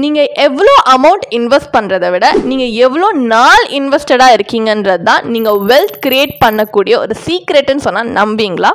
நீங்கள் எவ்வளோ amount invest பண்ணுறதை விட நீங்கள் எவ்வளோ நாள் இன்வெஸ்டடாக இருக்கீங்கன்றது தான் நீங்கள் வெல்த் கிரியேட் பண்ணக்கூடிய ஒரு சீக்ரெட்டுன்னு சொன்னால் நம்புவீங்களா?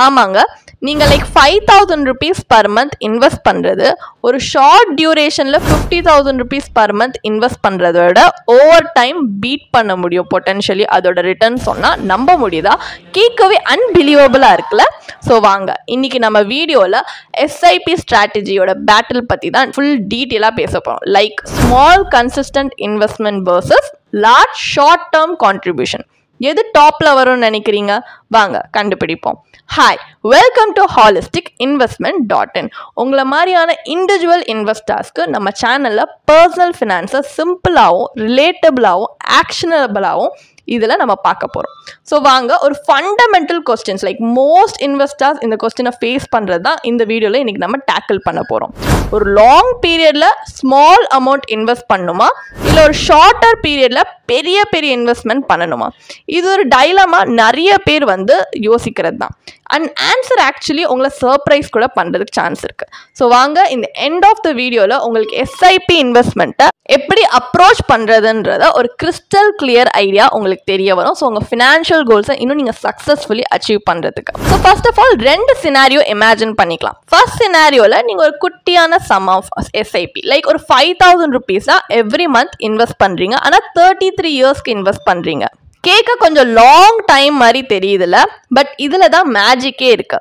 ஆமாங்க, நீங்கள் like 5,000 rupees per month invest பண்ணுறது ஒரு ஷார்ட் டியூரேஷனில் 50,000 rupees per month இன்வெஸ்ட் பண்ணுறத விட ஓவர் டைம் பீட் பண்ண முடியும். பொட்டென்ஷியலி அதோட ரிட்டர்ன் சொன்னால் நம்ப முடியுதா? கேட்கவே அன்பிலீவபிளாக இருக்குல்ல? ஸோ வாங்க, இன்னைக்கு நம்ம வீடியோவில் எஸ்ஐபி ஸ்ட்ராட்டஜியோட பேட்டில் பற்றி தான் ஃபுல் டீட்டெயிலாக பேச போகிறோம். Like small consistent investment versus large short term contribution. எது டாப்பில் வரும்னு நினைக்கிறீங்க? வாங்க கண்டுபிடிப்போம். Hi, welcome to holisticinvestment.in. உங்களை மாதிரியான இண்டிவிஜுவல் இன்வெஸ்டர்ஸ்க்கு நம்ம சேனலில் பர்சனல் ஃபினான்ஸை சிம்பிளாகவும் ரிலேட்டபிளாகவும் ஆக்ஷனபிளாகவும் இதில் நம்ம பார்க்க போகிறோம். ஸோ வாங்க, ஒரு fundamental questions like most investors இந்த கொஸ்டினை ஃபேஸ் பண்ணுறது தான் இந்த வீடியோவில் இன்றைக்கி நம்ம டேக்கிள் பண்ண போகிறோம். ஒரு லாங் பீரியடில் ஸ்மால் அமௌண்ட் இன்வெஸ்ட் பண்ணணுமா, இல்லை ஒரு ஷார்ட்டர் பீரியடில் பெரிய பெரிய இன்வெஸ்ட்மெண்ட் பண்ணணுமா? இது ஒரு டைலமா நிறைய பேர் யோசிக்கிறது தான். அண்ட் ஆன்சர் ஆக்சுவலி உங்களை சர்ப்ரைஸ் கூட பண்ணுறதுக்கு சான்ஸ் இருக்குது. ஸோ வாங்க, இந்த எண்ட் ஆஃப் த வீடியோவில் உங்களுக்கு எஸ்ஐபி இன்வெஸ்ட்மெண்ட்டை எப்படி அப்ரோச் பண்ணுறதுன்றத ஒரு கிறிஸ்டல் கிளியர் ஐடியா உங்களுக்கு தெரிய வரும். ஸோ உங்கள் ஃபினான்ஷியல் கோல்ஸை இன்னும் நீங்கள் சக்ஸஸ்ஃபுல்லி அச்சீவ் பண்ணுறதுக்கு. So first of all 2 scenario imagine பண்ணிக்கலாம். ஃபர்ஸ்ட் சினாரியோவில் நீங்கள் ஒரு குட்டியான சம் ஆஃப் எஸ்ஐபி லைக் ஒரு 5,000 rupees எவ்ரி மந்த் இன்வெஸ்ட் பண்ணுறீங்க. ஆனால் 33 இயர்ஸ்க்கு இன்வெஸ்ட் பண்ணுறீங்க. கேட்க கொஞ்சம் லாங் டைம் மாதிரி தெரியுதுல்ல, பட் இதில் தான் மேஜிக்கே இருக்கு.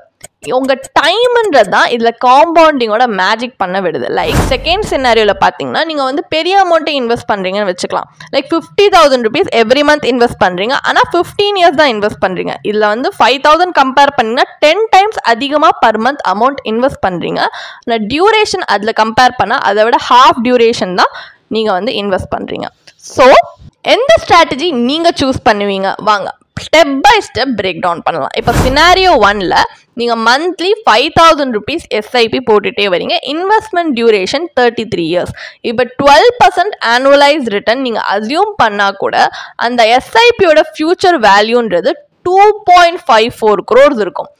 உங்கள் டைம்ன்றது தான் இதில் காம்பவுண்டிங்கோட மேஜிக் பண்ண விடுது. லைக் செகண்ட் சினாரியோவில் பார்த்தீங்கன்னா நீங்கள் பெரிய அமௌண்ட்டை இன்வெஸ்ட் பண்ணுறீங்கன்னு வச்சுக்கலாம். Like 50,000 rupees every month invest பண்ணுறீங்க. ஆனால் 15 இயர்ஸ் தான் இன்வெஸ்ட் பண்ணுறீங்க. இதில் 5,000 கம்பேர் பண்ணிங்கன்னா 10 times அதிகமாக பர் மந்த் அமௌண்ட் இன்வெஸ்ட் பண்ணுறீங்க. ஆனால் டியூரேஷன் அதில் கம்பேர் பண்ணால் அதை விட ஹாஃப் டியூரேஷன் தான் நீங்கள் இன்வெஸ்ட் பண்ணுறீங்க. ஸோ எந்த ஸ்ட்ராட்டஜி நீங்கள் சூஸ் பண்ணுவீங்க? வாங்க step by step break down பண்ணலாம். இப்போ சினாரியோ 1ல் நீங்கள் மந்த்லி 5,000 rupees எஸ்ஐபி போட்டுகிட்டே வரீங்க. Investment duration 33 years. இப்போ 12% ஆனுவலைஸ் ரிட்டர்ன் நீங்கள் அசியூம் பண்ணால் கூட அந்த எஸ்ஐபியோட ஃபியூச்சர் வேல்யூன்றது 2.54 crores இருக்கும்.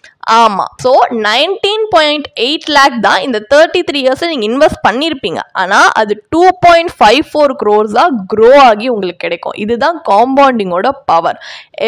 ஆமாம், ஸோ 19.8 lakh தான் இந்த 33 இயர்ஸில் நீங்கள் இன்வெஸ்ட் பண்ணியிருப்பீங்க. ஆனால் அது 2.54 crores க்ரோ ஆகி உங்களுக்கு கிடைக்கும். இதுதான் காம்பவுண்டிங்கோட பவர்.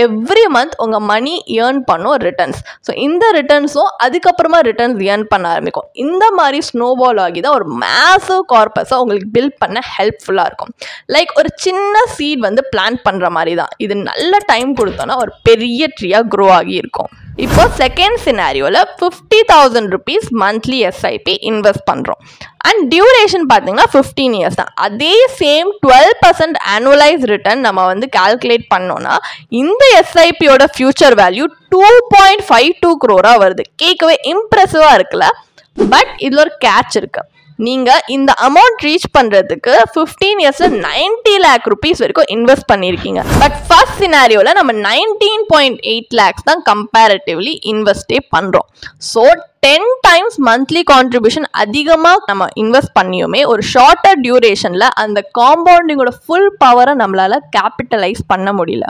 எவ்ரி மந்த் உங்கள் மணி ஏர்ன் பண்ணும் ரிட்டர்ன்ஸ். ஸோ இந்த ரிட்டர்ன்ஸும் அதுக்கப்புறமா ரிட்டர்ன்ஸ் ஏர்ன் பண்ண ஆரம்பிக்கும். இந்த மாதிரி ஸ்னோபால் ஆகி தான் ஒரு மேசிவ் கார்பஸை உங்களுக்கு பில்ட் பண்ண ஹெல்ப்ஃபுல்லாக இருக்கும். லைக் ஒரு சின்ன சீட் பிளான் பண்ணுற மாதிரி தான். இது நல்ல டைம் கொடுத்தோன்னா ஒரு பெரிய ட்ரீயாக க்ரோ ஆகி இருக்கும். இப்போ செகண்ட் சினாரியோவில் 50,000 rupees மந்த்லி எஸ்ஐபி இன்வெஸ்ட் பண்ணுறோம். அண்ட் டியூரேஷன் பார்த்தீங்கன்னா 15 இயர்ஸ் தான். அதே சேம் 12% ஆனுவலைஸ் ரிட்டர்ன் நம்ம கால்குலேட் பண்ணோன்னா இந்த எஸ்ஐபியோட ஃபியூச்சர் வேல்யூ 2.52 crore வருது. கேட்கவே இம்ப்ரெசிவாக இருக்குல்ல? பட் இதில் ஒரு கேட்ச் இருக்குது. நீங்கள் இந்த அமௌண்ட் ரீச் பண்ணுறதுக்கு 15 இயர்ஸில் 90 lakh rupees வரைக்கும் இன்வெஸ்ட் பண்ணியிருக்கீங்க. பட் ஃபர்ஸ்ட் சினாரியோவில் நம்ம 19.8 lakhs தான் கம்பேரிட்டிவ்லி இன்வெஸ்டே பண்ணுறோம். ஸோ 10 times மந்த்லி கான்ட்ரிபியூஷன் அதிகமாக நம்ம இன்வெஸ்ட் பண்ணியுமே ஒரு ஷார்ட்டர் டியூரேஷனில் அந்த காம்பவுண்டிங்கோட ஃபுல் பவரை நம்மளால் கேபிட்டலைஸ் பண்ண முடியல.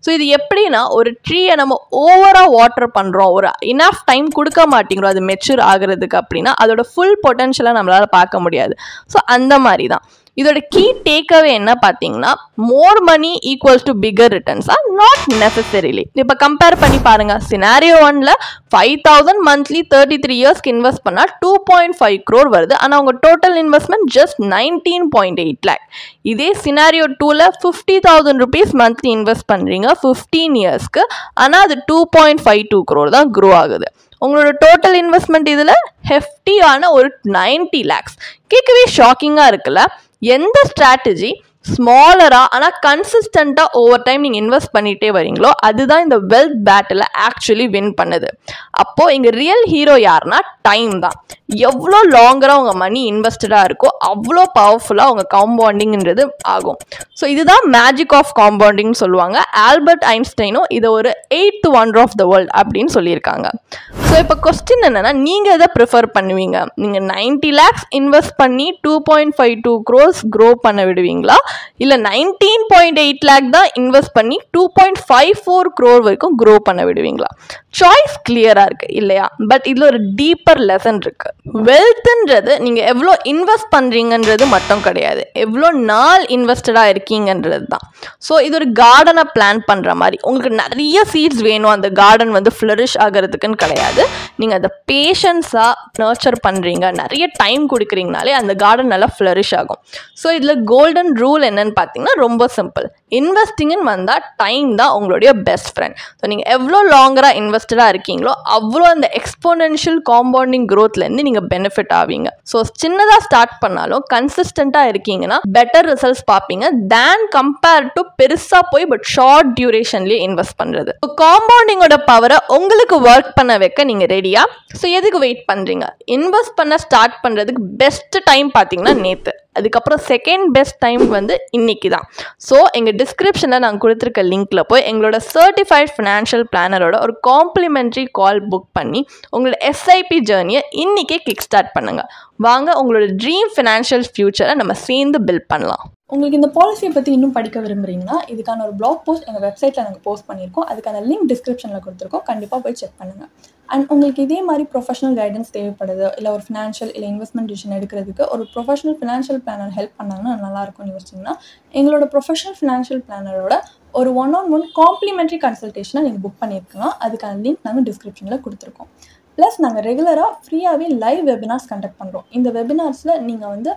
ஸோ இது எப்படின்னா, ஒரு ட்ரீயை நம்ம ஓவராக வாட்டர் பண்ணுறோம், ஒரு இனஃப் டைம் கொடுக்க மாட்டேங்கிறோம் அது மெச்சூர் ஆகுறதுக்கு அப்படின்னா அதோட ஃபுல் பொட்டன்ஷியலை நம்மளால் பார்க்க முடியாது. ஸோ அந்த மாதிரி தான் இதோட கீ டேக்அவே என்ன பார்த்தீங்கன்னா, more money equals to bigger returns are not necessarily. இப்போ கம்பேர் பண்ணி பாருங்க. சினாரியோ 1ல் 5,000 மந்த்லி 33 இயர்ஸ்க்கு இன்வெஸ்ட் பண்ணால் 2.5 crore வருது. ஆனால் உங்கள் டோட்டல் இன்வெஸ்ட்மெண்ட் ஜஸ்ட் 19.8 lakh. இதே சினாரியோ 2ல் 50,000 rupees மந்த்லி இன்வெஸ்ட் பண்ணுறீங்க 15 இயர்ஸ்க்கு. ஆனால் அது 2.52 crore தான் க்ரோ ஆகுது. உங்களோட டோட்டல் இன்வெஸ்ட்மெண்ட் இதில் ஹெஃப்டியான ஒரு 90 lakhs. கேட்கவே ஷாக்கிங்காக இருக்குல்ல? எந்த ஸ்ட்ராட்டஜி ஸ்மாலராக ஆனால் கன்சிஸ்டண்ட்டாக ஓவர் டைம் நீங்கள் இன்வெஸ்ட் பண்ணிகிட்டே வரீங்களோ அதுதான் இந்த வெல்த் பேட்டில் ஆக்சுவலி வின் பண்ணுது. அப்போது இங்கே ரியல் ஹீரோ யாருன்னா டைம் தான். எவ்வளோ லாங்கராக உங்கள் மணி இன்வெஸ்டடாக இருக்கோ அவ்வளோ பவர்ஃபுல்லாக உங்கள் காம்பவுண்டிங்கிறது ஆகும். ஸோ இதுதான் மேஜிக் ஆஃப் காம்பவுண்டிங்னு சொல்லுவாங்க. ஆல்பர்ட் ஐன்ஸ்டைனும் இதை ஒரு 8th wonder of the world அப்படின்னு சொல்லியிருக்காங்க. ஸோ இப்போ கொஸ்டின் என்னென்னா, நீங்கள் எதை ப்ரிஃபர் பண்ணுவீங்க? நீங்கள் 90 lakhs இன்வெஸ்ட் பண்ணி 2.52 crores க்ரோ பண்ண விடுவீங்களா, இல்லை 19.8 lakh தான் இன்வெஸ்ட் பண்ணி 2.54 crore வரைக்கும் க்ரோ பண்ண விடுவீங்களா? சாய்ஸ் கிளியராக இருக்குது இல்லையா? பட் இதில் ஒரு டீப்பர் லெசன் இருக்குது. வெல்த்ன்றது நீங்கள் எவ்வளோ இன்வெஸ்ட் பண்ணுறீங்கன்றது மட்டும் கிடையாது, எவ்வளோ நாள் இன்வெஸ்டடாக இருக்கீங்கன்றது தான். ஸோ இது ஒரு கார்டனை பிளான் பண்ணுற மாதிரி. உங்களுக்கு நிறைய சீட்ஸ் வேணும் அந்த கார்டன் வந்து ஃப்ளரிஷ் ஆகிறதுக்குன்னு கிடையாது. நீங்கள் அதை பேஷன்ஸாக நர்ச்சர் பண்ணுறீங்க, நிறைய டைம் கொடுக்குறீங்கனாலே அந்த கார்டன் நல்லா ஃப்ளரிஷ் ஆகும். ஸோ இதில் கோல்டன் ரூல் என்னன்னு பார்த்தீங்கன்னா ரொம்ப சிம்பிள். இன்வெஸ்டிங்னு வந்தால் டைம் தான் உங்களுடைய பெஸ்ட் ஃப்ரெண்ட். ஸோ நீங்கள் எவ்வளோ லாங்கராக இன்வெஸ்டடாக இருக்கீங்களோ அவ்வளோ அந்த எக்ஸ்போனென்ஷியல் காம்பவுண்டிங் க்ரோத்லேருந்து நீங்கள் பெனிஃபிட் ஆவீங்க. ஸோ சின்னதாக ஸ்டார்ட் பண்ணாலும் கன்சிஸ்டண்ட்டாக இருக்கீங்கன்னா பெட்டர் ரிசல்ட்ஸ் பார்ப்பீங்க தேன் கம்பேர் டு பெருசாக போய் பட் ஷார்ட் டியூரேஷன்லேயே இன்வெஸ்ட் பண்ணுறது. ஸோ காம்பவுண்டிங்கோட பவரை உங்களுக்கு ஒர்க் பண்ண வைக்க நீங்கள் ரெடியா? ஸோ எதுக்கு வெயிட் பண்ணுறீங்க? இன்வெஸ்ட் பண்ண ஸ்டார்ட் பண்ணுறதுக்கு பெஸ்ட் டைம் பார்த்தீங்கன்னா நேற்று, அதுக்கப்புறம் செகண்ட் பெஸ்ட் டைம் வந்து இன்னைக்கு தான். ஸோ எங்கள் டிஸ்கிரிப்ஷனில் நாங்கள் கொடுத்துருக்க லிங்க்கில் போய் எங்களோட சர்டிஃபைட் ஃபினான்ஷியல் பிளானரோட ஒரு காம்ப்ளிமெண்ட்ரி கால் புக் பண்ணி உங்களோட எஸ்ஐபி ஜேர்னியை இன்றைக்கே கிக் ஸ்டார்ட் பண்ணுங்கள். வாங்க உங்களோட ட்ரீம் ஃபினான்ஷியல் ஃபியூச்சரை நம்ம சேர்ந்து பில்ட் பண்ணலாம். உங்களுக்கு இந்த பாலிசியை பற்றி இன்னும் படிக்க விரும்புகிறீங்கன்னா இதுக்கான ஒரு பிளாக் போஸ்ட் எங்கள் வெப்சைட்டில் நாங்கள் போஸ்ட் பண்ணியிருக்கோம். அதுக்கான லிங்க் டிஸ்கிரிப்ஷனில் கொடுத்துருக்கோம், கண்டிப்பாக போய் செக் பண்ணுங்கள். அண்ட் உங்களுக்கு இதே மாதிரி ப்ரொஃபஷனல் கைடன்ஸ் தேவைப்படுது, இல்லை ஒரு ஃபினான்ஷியல் இல்லை இன்வெஸ்ட்மெண்ட் டிசிஷன் எடுக்கிறதுக்கு ஒரு ப்ரொஃபஷனல் ஃபினான்ஷியல் பிளானர் ஹெல்ப் பண்ணாங்கன்னா நல்லாயிருக்கும்னு யோசிச்சிங்கன்னா எங்களோட ப்ரொஃபஷனல் ஃபினான்ஷியல் பிளானரோட ஒரு 1-on-1 காம்ப்ளிமெண்ட்ரி கன்சல்டேஷனை நீங்கள் புக் பண்ணியிருக்கலாம். அதுக்கான லிங்க் நாங்கள் டிஸ்கிரிப்ஷனில் கொடுத்துருக்கோம். ப்ளஸ் நாங்கள் ரெகுலராக ஃப்ரீயாகவே லைவ் வெபினார்ஸ் கண்டக்ட் பண்ணுறோம். இந்த வெபினார்ஸில் நீங்கள் வந்து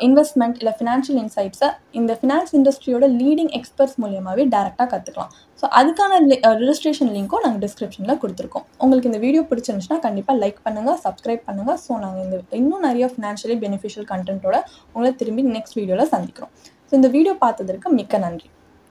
இன்வெஸ்ட்மெண்ட் இல்லை ஃபினான்ஷியல் இன்சைட்ஸை இந்த ஃபினான்ஸ் இண்டஸ்ட்ரியோட லீடிங் எக்ஸ்பர்ட்ஸ் மூலியமாகவே டேரெக்டாக கற்றுக்கலாம். ஸோ அதுக்கான ரிஜிஸ்ட்ரேஷன் லிங்க்கும் நாங்கள் டிஸ்கிரிப்ஷனில் கொடுத்துருக்கோம். உங்களுக்கு இந்த வீடியோ பிடிச்சிருந்துச்சுன்னா கண்டிப்பாக லைக் பண்ணுங்கள், சப்ஸ்கிரைப் பண்ணுங்கள். ஸோ நாங்கள் இன்னும் நிறைய ஃபினான்ஷியலி பெனிஃபிஷியல் கண்டென்ட்டோட உங்களை திரும்பி நெக்ஸ்ட் வீடியோவில் சந்திக்கிறோம். ஸோ இந்த வீடியோ பார்த்ததற்கு மிக்க நன்றி.